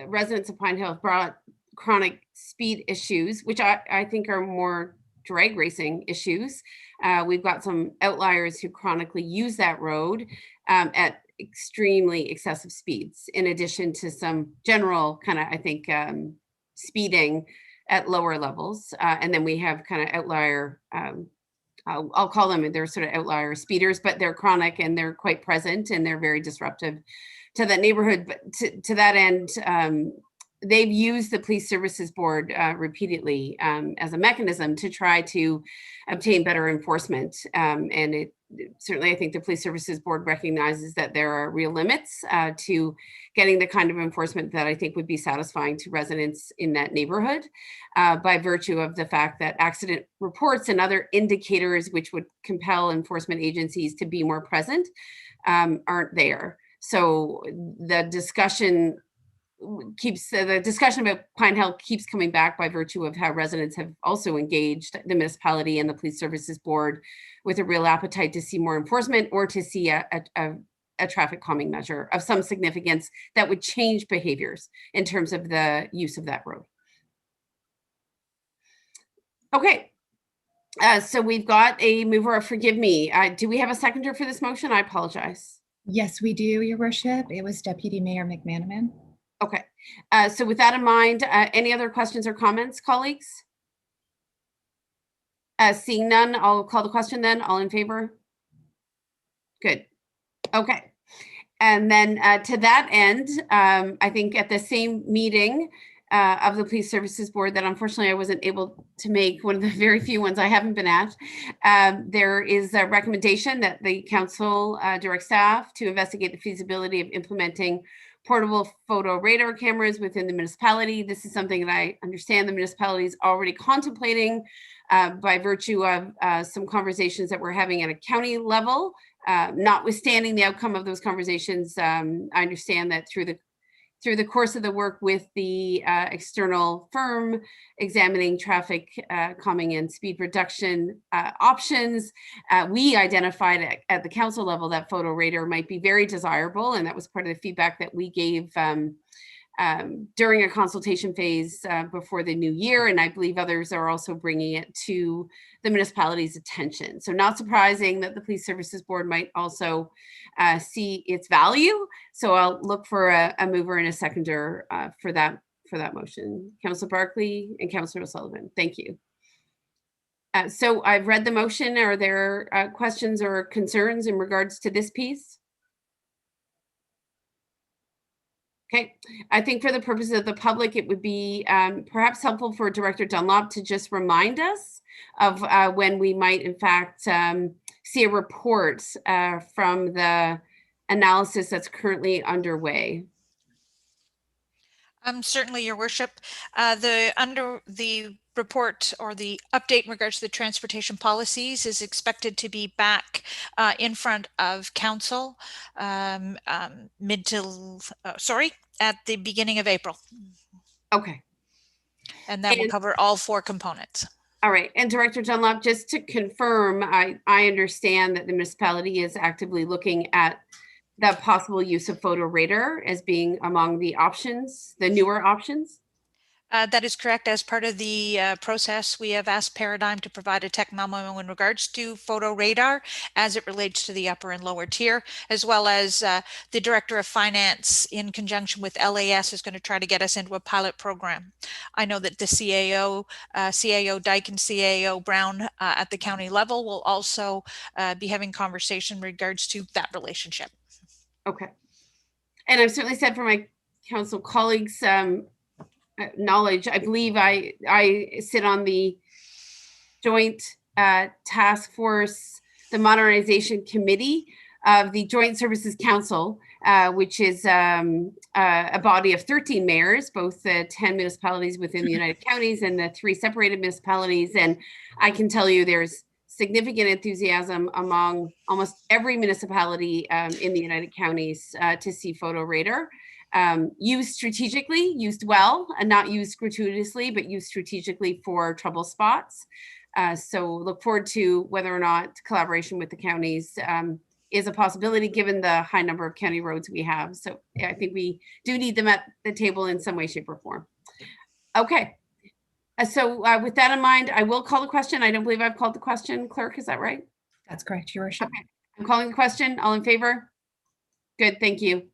residents of Pine Hill have brought chronic speed issues, which I think are more drag racing issues. We've got some outliers who chronically use that road at extremely excessive speeds, in addition to some general kind of, I think, speeding at lower levels. And then we have kind of outlier, I'll call them, they're sort of outlier speeders, but they're chronic and they're quite present and they're very disruptive to that neighborhood. But to that end, they've used the Police Services Board repeatedly as a mechanism to try to obtain better enforcement. And certainly, I think the Police Services Board recognizes that there are real limits to getting the kind of enforcement that I think would be satisfying to residents in that neighborhood by virtue of the fact that accident reports and other indicators which would compel enforcement agencies to be more present aren't there. So the discussion about Pine Hill keeps coming back by virtue of how residents have also engaged the municipality and the Police Services Board with a real appetite to see more enforcement or to see a traffic calming measure of some significance that would change behaviors in terms of the use of that road. Okay, so we've got a mover of forgive me. Do we have a seconder for this motion? I apologize. Yes, we do, Your Worship. It was Deputy Mayor McManaman. Okay, so with that in mind, any other questions or comments, colleagues? Seeing none, I'll call the question then. All in favor? Good. Okay. And then to that end, I think at the same meeting of the Police Services Board that unfortunately I wasn't able to make, one of the very few ones I haven't been at, there is a recommendation that the council direct staff to investigate the feasibility of implementing portable photo radar cameras within the municipality. This is something that I understand the municipality is already contemplating by virtue of some conversations that we're having at a county level. Notwithstanding the outcome of those conversations, I understand that through the course of the work with the external firm examining traffic calming and speed reduction options, we identified at the council level that photo radar might be very desirable, and that was part of the feedback that we gave during a consultation phase before the new year, and I believe others are also bringing it to the municipality's attention. So not surprising that the Police Services Board might also see its value. So I'll look for a mover and a seconder for that motion. Councillor Barkley and Councillor O'Sullivan, thank you. So I've read the motion. Are there questions or concerns in regards to this piece? Okay, I think for the purposes of the public, it would be perhaps helpful for Director Dunlop to just remind us of when we might in fact see a report from the analysis that's currently underway. Certainly, Your Worship. The report or the update in regards to the transportation policies is expected to be back in front of council at the beginning of April. Okay. And that will cover all 4 components. All right. And Director Dunlop, just to confirm, I understand that the municipality is actively looking at the possible use of photo radar as being among the options, the newer options? That is correct. As part of the process, we have asked Paradigm to provide a tech memo in regards to photo radar as it relates to the upper and lower tier, as well as the Director of Finance in conjunction with LAS is going to try to get us into a pilot program. I know that the CAO, CAO Dyke and CAO Brown at the county level will also be having conversation in regards to that relationship. Okay. And I've certainly said for my council colleagues, knowledge, I believe I sit on the joint task force, the modernization committee of the Joint Services Council, which is a body of 13 mayors, both the 10 municipalities within the United Counties and the 3 separated municipalities. And I can tell you there's significant enthusiasm among almost every municipality in the United Counties to see photo radar. Used strategically, used well, and not used gratuitously, but used strategically for trouble spots. So look forward to whether or not collaboration with the counties is a possibility given the high number of county roads we have. So yeah, I think we do need them at the table in some way, shape, or form. Okay. So with that in mind, I will call the question. I don't believe I've called the question. Clerk, is that right? That's correct, Your Worship. Okay. I'm calling the question. All in favor? Good, thank you.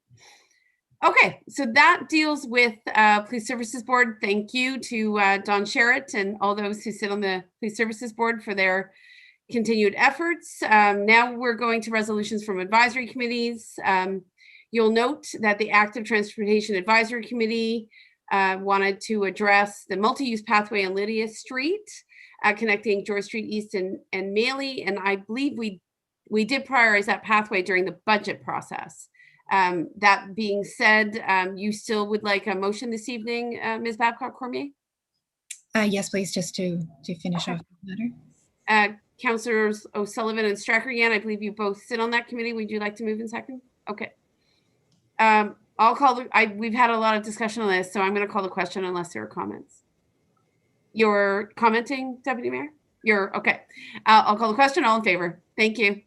Okay, so that deals with Police Services Board. Thank you to Don Sherritt and all those who sit on the Police Services Board for their continued efforts. Now we're going to resolutions from advisory committees. You'll note that the Active Transportation Advisory Committee wanted to address the multi-use pathway on Lydia Street, connecting George Street East and Maley. And I believe we did prioritize that pathway during the budget process. That being said, you still would like a motion this evening, Ms. Babcock-Cormier? Yes, please, just to finish off the matter. Councillors O'Sullivan and Stracher-Yan, I believe you both sit on that committee. Would you like to move in second? Okay. I'll call we've had a lot of discussion on this, so I'm going to call the question unless there are comments. You're commenting, Deputy Mayor? You're okay. I'll call the question. All in favor? Thank you.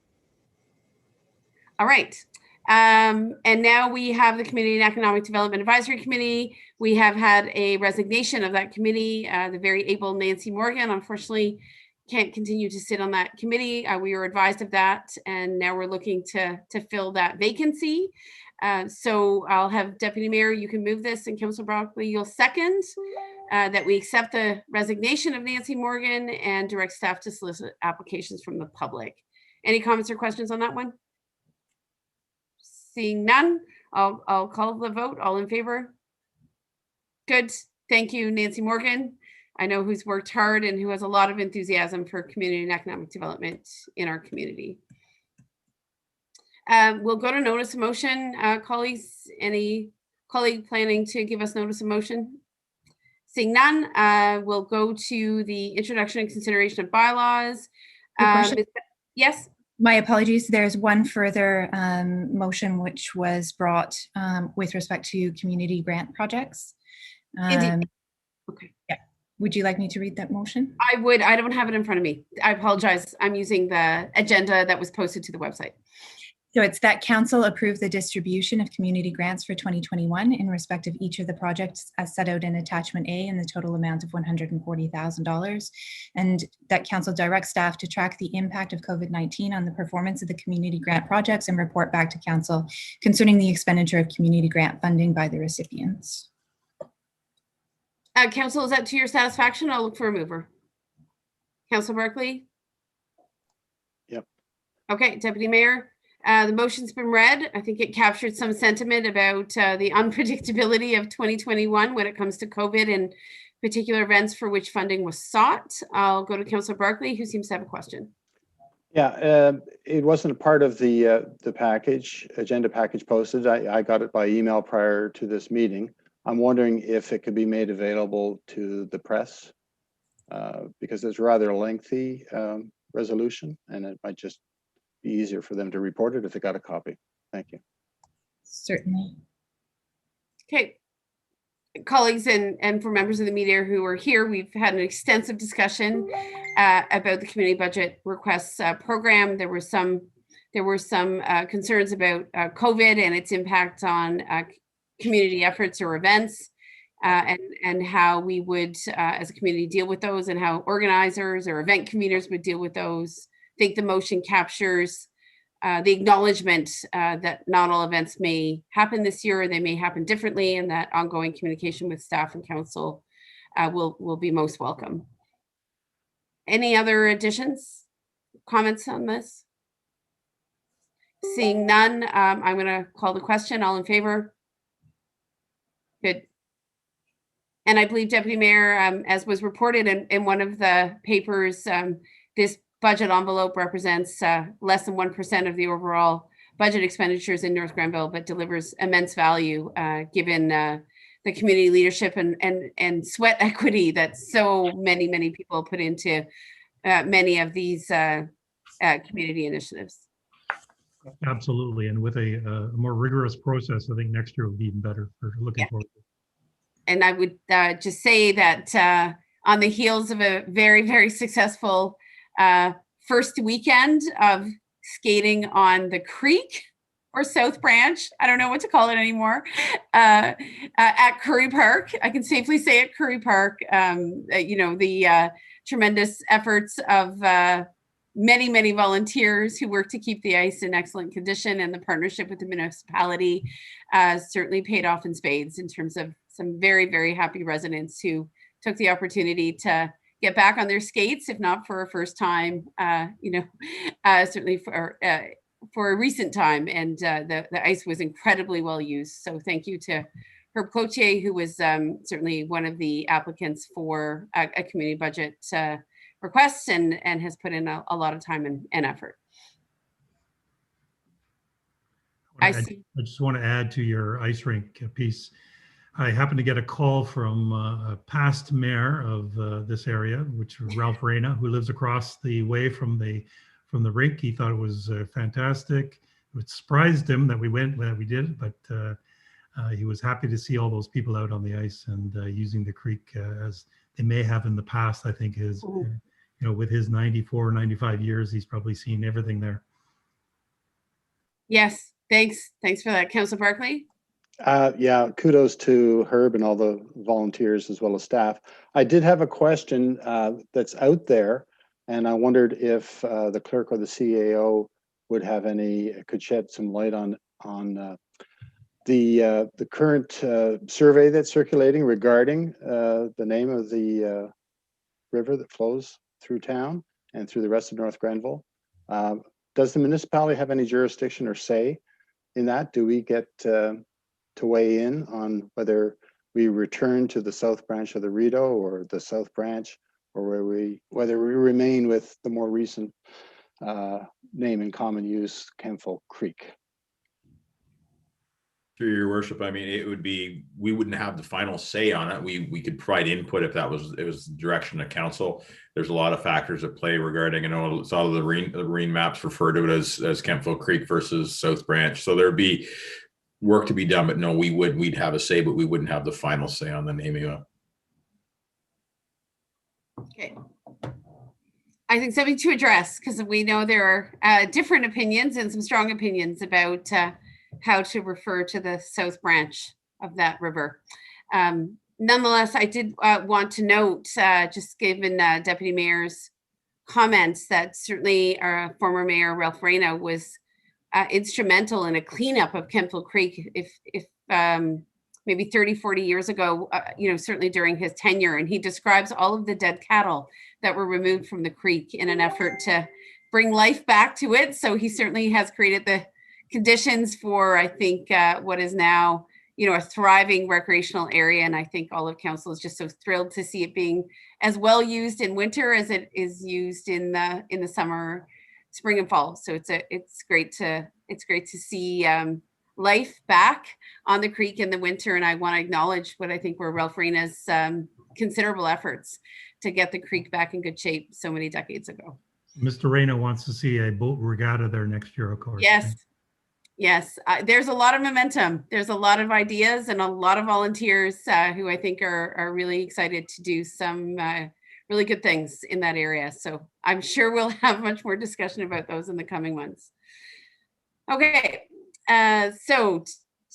All right. And now we have the Community and Economic Development Advisory Committee. We have had a resignation of that committee. The very able Nancy Morgan, unfortunately, can't continue to sit on that committee. We were advised of that, and now we're looking to fill that vacancy. So I'll have Deputy Mayor, you can move this, and Councillor Broccoli, you'll second that we accept the resignation of Nancy Morgan and direct staff to solicit applications from the public. Any comments or questions on that one? Seeing none, I'll call the vote. All in favor? Good. Thank you, Nancy Morgan. I know who's worked hard and who has a lot of enthusiasm for community and economic development in our community. We'll go to notice of motion. Colleagues, any colleague planning to give us notice of motion? Seeing none, we'll go to the introduction and consideration of bylaws. Quick question. Yes, My apologies. There's one further motion which was brought with respect to community grant projects. Indeed. Okay. Yeah. Would you like me to read that motion? I would. I don't have it in front of me. I apologize. I'm using the agenda that was posted to the website. So it's that council approve the distribution of community grants for 2021 in respect of each of the projects as set out in attachment A in the total amount of $140,000. And that council directs staff to track the impact of COVID-19 on the performance of the community grant projects and report back to council concerning the expenditure of community grant funding by the recipients. Council, is that to your satisfaction? I'll look for a mover. Council Barkley? Yep. Okay, Deputy Mayor. The motion's been read. I think it captured some sentiment about the unpredictability of 2021 when it comes to COVID and particular events for which funding was sought. I'll go to Councillor Barkley, who seems to have a question. Yeah, it wasn't a part of the agenda package posted. I got it by email prior to this meeting. I'm wondering if it could be made available to the press because it's a rather lengthy resolution and it might just be easier for them to report it if they got a copy. Thank you. Certainly. Okay. Colleagues and for members of the media who are here, we've had an extensive discussion about the community budget requests program. There were some concerns about COVID and its impact on community efforts or events, and how we would, as a community, deal with those, and how organizers or event conveners would deal with those. I think the motion captures the acknowledgement that not all events may happen this year, or they may happen differently, and that ongoing communication with staff and council will be most welcome. Any other additions, comments on this? Seeing none, I'm going to call the question. All in favor? Good. And I believe, Deputy Mayor, as was reported in one of the papers, this budget envelope represents less than 1% of the overall budget expenditures in North Granville, but delivers immense value given the community leadership and sweat equity that so many people put into many of these community initiatives. Absolutely. And with a more rigorous process, I think next year will be even better. We're looking forward to it. And I would just say that on the heels of a very successful first weekend of skating on the creek or South Branch, I don't know what to call it anymore, at Curry Park. I can safely say at Curry Park, the tremendous efforts of many volunteers who work to keep the ice in excellent condition, and the partnership with the municipality certainly paid off in spades in terms of some very happy residents who took the opportunity to get back on their skates, if not for a first time, certainly for a recent time. And the ice was incredibly well used. So thank you to Herb Cloutier, who was certainly one of the applicants for a community budget request and has put in a lot of time and effort. I just want to add to your ice rink piece. I happened to get a call from a past mayor of this area, which was Ralph Reyna, who lives across the way from the rink. He thought it was fantastic. It surprised him that we did, but he was happy to see all those people out on the ice and using the creek as they may have in the past. I think with his 94, 95 years, he's probably seen everything there. Yes, thanks for that, Councillor Barkley. Yeah, kudos to Herb and all the volunteers as well as staff. I did have a question that's out there, and I wondered if the clerk or the CAO could shed some light on the current survey that's circulating regarding the name of the river that flows through town and through the rest of North Granville. Does the municipality have any jurisdiction or say in that? Do we get to weigh in on whether we return to the South Branch of the Rideau or the South Branch, or whether we remain with the more recent name in common use, Kempful Creek? Through your worship, I mean, it would be, we wouldn't have the final say on it. We could provide input if it was the direction of council. There's a lot of factors at play regarding, I know it's all of the marine maps refer to it as Kemptville Creek versus South Branch. So there'd be work to be done, but no, we'd have a say, but we wouldn't have the final say on the naming of it. Okay. I think something to address, because we know there are different opinions and some strong opinions about how to refer to the South Branch of that river. Nonetheless, I did want to note, just given Deputy Mayor's comments, that certainly our former Mayor Ralph Reyna was instrumental in a cleanup of Kemptville Creek. If maybe 30, 40 years ago, certainly during his tenure, and he describes all of the dead cattle that were removed from the creek in an effort to bring life back to it. So he certainly has created the conditions for, I think, what is now, a thriving recreational area. And I think all of council is just so thrilled to see it being as well used in winter as it is used in the summer, spring and fall. So it's great to see life back on the creek in the winter. And I want to acknowledge what I think were Ralph Reyna's considerable efforts to get the creek back in good shape so many decades ago. Mr. Reyna wants to see a boat regatta there next year, of course. Yes, there's a lot of momentum. There's a lot of ideas and a lot of volunteers who I think are really excited to do some really good things in that area. So I'm sure we'll have much more discussion about those in the coming months. Okay, so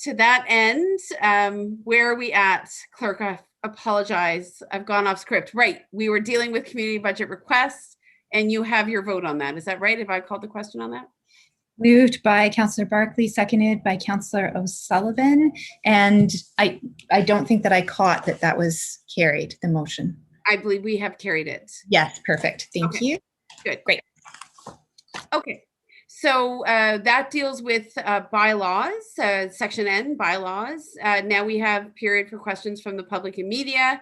to that end, where are we at? Clerk, I apologize. I've gone off script. Right, we were dealing with community budget requests and you have your vote on that. Is that right? Have I called the question on that? Moved by Councillor Barkley, seconded by Councillor O'Sullivan. And I don't think that I caught that was carried, the motion. I believe we have carried it. Yes, perfect. Thank you. Good. Great. Okay. So that deals with bylaws, section N, bylaws. Now we have period for questions from the public and media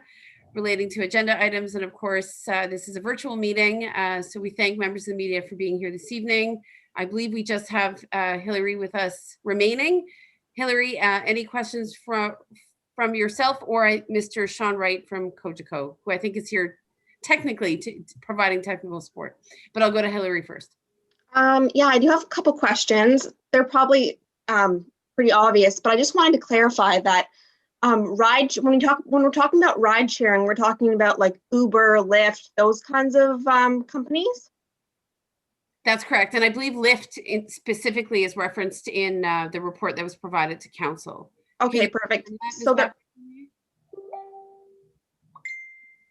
relating to agenda items. And of course, this is a virtual meeting. So we thank members of the media for being here this evening. I believe we just have Hillary with us remaining. Hillary, any questions from yourself or Mr. Sean Wright from Cogeco, who I think is here technically to providing technical support, but I'll go to Hillary first. Yeah, I do have a couple questions. They're probably pretty obvious, but I just wanted to clarify that when we're talking about ride sharing, we're talking about like Uber, Lyft, those kinds of companies. That's correct. And I believe Lyft specifically is referenced in the report that was provided to council. Okay, perfect. So that.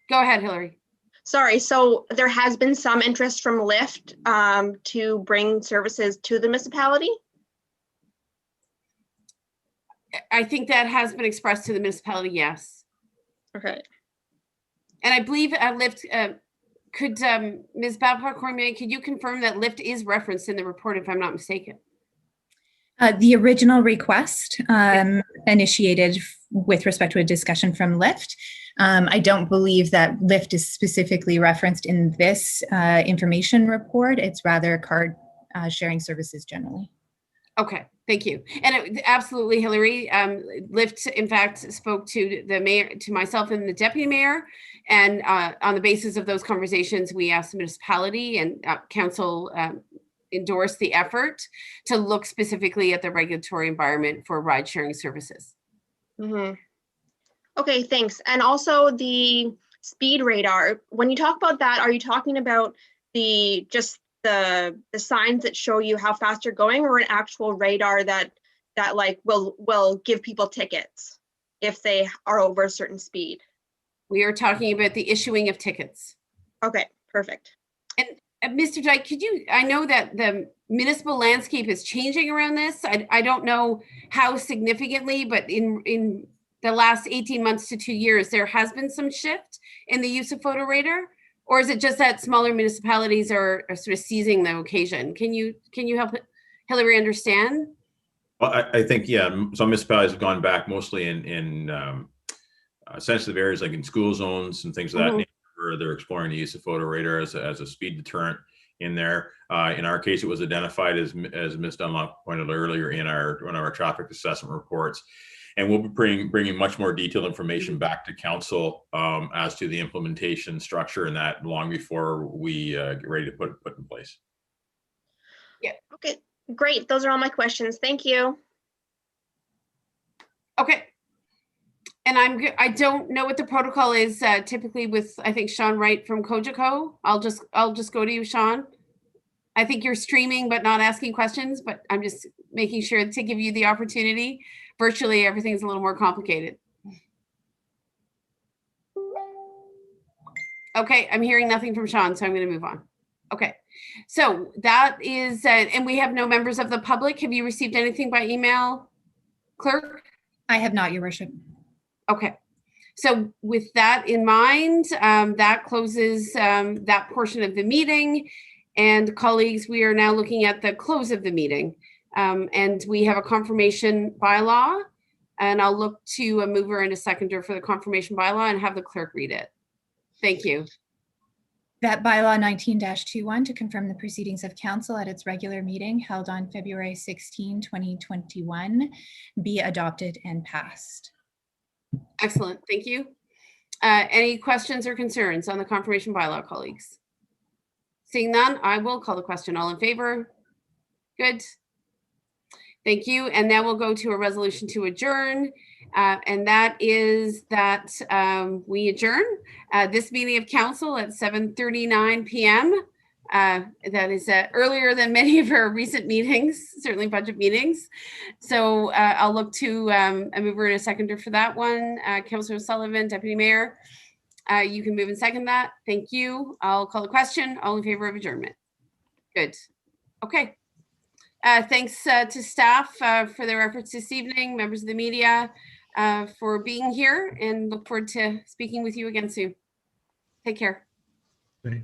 Go ahead, Hillary. Sorry, so there has been some interest from Lyft to bring services to the municipality? I think that has been expressed to the municipality, yes. Okay. And I believe Lyft, could Ms. Babcock-Cormier, could you confirm that Lyft is referenced in the report if I'm not mistaken? The original request initiated with respect to a discussion from Lyft. I don't believe that Lyft is specifically referenced in this information report. It's rather card sharing services generally. Okay, thank you. And absolutely, Hillary, Lyft, in fact, spoke to the mayor, to myself and the deputy mayor. And on the basis of those conversations, we asked the municipality and council endorsed the effort to look specifically at the regulatory environment for ride sharing services. Mm-hmm. Okay, thanks. And also the speed radar, when you talk about that, are you talking about the signs that show you how fast you're going, or an actual radar that like will give people tickets if they are over a certain speed? We are talking about the issuing of tickets. Okay, perfect. And Mr. Dyke, I know that the municipal landscape is changing around this. I don't know how significantly, but in the last 18 months to 2 years, there has been some shift in the use of photo radar, or is it just that smaller municipalities are sort of seizing the occasion? Can you help Hillary understand? Well, I think, yeah, some municipalities have gone back mostly in sensitive areas like in school zones and things of that nature, where they're exploring the use of photo radar as a speed deterrent. in there. In our case, it was identified as Ms. Dunlop pointed earlier in one of our traffic assessment reports. And we'll be bringing much more detailed information back to council as to the implementation structure and that long before we get ready to put in place. Okay, great. Those are all my questions. Thank you. Okay. And I don't know what the protocol is typically with, I think, Sean Wright from Cogeco. I'll just go to you, Sean. I think you're streaming but not asking questions, but I'm just making sure to give you the opportunity. Virtually, everything's a little more complicated. Okay, I'm hearing nothing from Sean, so I'm going to move on. Okay, so that is, and we have no members of the public. Have you received anything by email, clerk? I have not, Your Worship. Okay, so with that in mind, that closes that portion of the meeting. And colleagues, we are now looking at the close of the meeting. And we have a confirmation bylaw. And I'll look to a mover and a seconder for the confirmation bylaw and have the clerk read it. Thank you. That bylaw 19-21 to confirm the proceedings of council at its regular meeting held on February 16, 2021 be adopted and passed. Excellent, thank you. Any questions or concerns on the confirmation bylaw, colleagues? Seeing none, I will call the question. All in favor? Good. Thank you. And now we'll go to a resolution to adjourn. And that is that we adjourn this meeting of council at 7:39 p.m. That is earlier than many of our recent meetings, certainly budget meetings. So I'll look to a mover and a seconder for that one. Councillor Sullivan, Deputy Mayor, you can move and second that. Thank you. I'll call the question. All in favor of adjournment? Good. Okay. Thanks to staff for their efforts this evening, members of the media for being here, and look forward to speaking with you again soon. Take care. Okay.